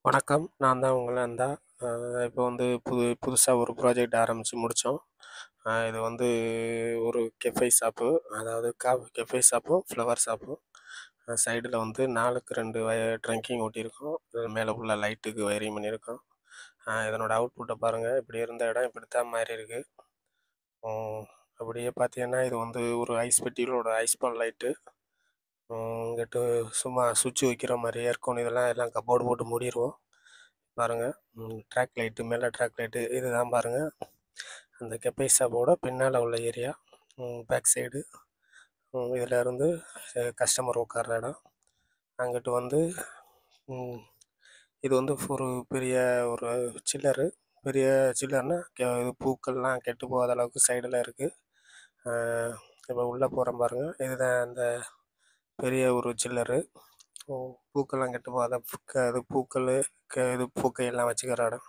வணக்கம். நான் தான் உங்க நந்தா. இப்போ வந்து புதுசா ஒரு ப்ராஜெக்ட் ஆரம்பிச்சு முடிச்சோம். இது வந்து ஒரு கெஃபே ஷாப்பு. அதாவது கெஃபே ஷாப்பும், ஃப்ளவர் ஷாப்பும். சைடுல வந்து 4க்கு 2 ட்ரங்கிங் ஒட்டியிருக்கோம். மேலே ஃபுல்லா லைட்டுக்கு வயரிங் பண்ணியிருக்கோம். இதனோட அவுட்புட்ட பாருங்க. இப்படி இருந்த இடம் இப்படித்தான் மாறியிருக்கு. ம். அப்படியே பார்த்தீங்கன்னா, இது வந்து ஒரு ஐஸ் பெட்டிகளோட ஐஸ் பால் லைட்டு. இங்கிட்டு சும்மா சுவிட்ச் வைக்கிற மாரி ஏர்கன் எல்லாம் கப்போர்டு போட்டு மூடிருவோம். பாருங்க. ட்ராக் லைட்டு, மேலே ட்ராக் லைட்டு இதுதான் பாருங்க. அந்த கெப்பை ஷாப்போட பின்னால உள்ள ஏரியா. Back side. இதில் இருந்து கஸ்டமர் உட்கார்ற இடம். அங்கிட்டு வந்து ம், இது வந்து ஒரு பெரிய ஒரு சில்லரு. பெரிய சில்லர்னா இது பூக்கள்லாம் கெட்டு போகாத அளவுக்கு சைடில் இருக்குது. இப்போ உள்ளே போகிறோம் பாருங்க. இதுதான் அந்த பெரிய ஒரு சில்லரு. பூக்கள்லாம் கெட்டு போகாத இது பூக்கள் இது பூக்கையெல்லாம் வச்சுக்கிற இடம்.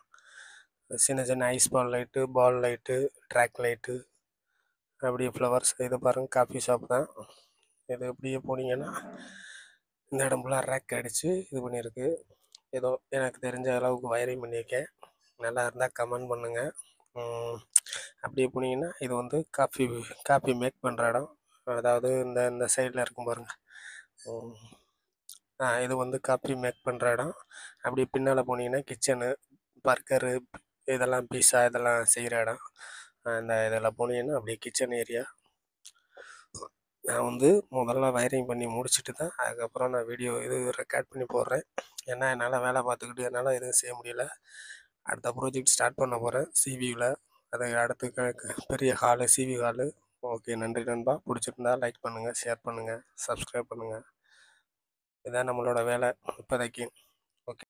சின்ன சின்ன ஐஸ் பால் லைட்டு, ட்ராக் லைட்டு, அப்படியே ஃப்ளவர்ஸ். இது பாருங்கள் காஃபி ஷாப் தான். இது இப்படியே போனீங்கன்னா இந்த இடம் ஃபுல்லாக ரேக் அடித்து இது பண்ணியிருக்கு. ஏதோ எனக்கு தெரிஞ்ச அளவுக்கு வயரிங் பண்ணியிருக்கேன். நல்லா இருந்தால் கமெண்ட் பண்ணுங்கள். அப்படியே போனீங்கன்னா இது வந்து காஃபி மேக் பண்ணுற இடம். அதாவது இந்த இந்த சைடில் இருக்கும் பாருங்கள். இது வந்து காஃபி மேக் பண்ணுற இடம். அப்படியே பின்னால் போனீங்கன்னா கிச்சனு, பர்கரு, இதெல்லாம் பீஸா இதெல்லாம் செய்கிற இடம். இந்த இதில் போனீங்கன்னா அப்படியே கிச்சன் ஏரியா. நான் வந்து முதல்ல வயரிங் பண்ணி முடிச்சுட்டு தான் அதுக்கப்புறம் நான் வீடியோ இது ரெக்கார்ட் பண்ணி போடுறேன். ஏன்னா என்னால் வேலை பார்த்துக்கிட்டு என்னால் எதுவும் செய்ய முடியல. அடுத்த ப்ராஜெக்ட் ஸ்டார்ட் பண்ண போகிறேன் சிவியில். அதை அடுத்து பெரிய ஹாலு, சிவி ஹாலு. ஓகே, நன்றி நண்பா. பிடிச்சிருந்தா லைக் பண்ணுங்கள், ஷேர் பண்ணுங்கள், சப்ஸ்கிரைப் பண்ணுங்கள். இதான் நம்மளோட வேலை இப்போதைக்கு.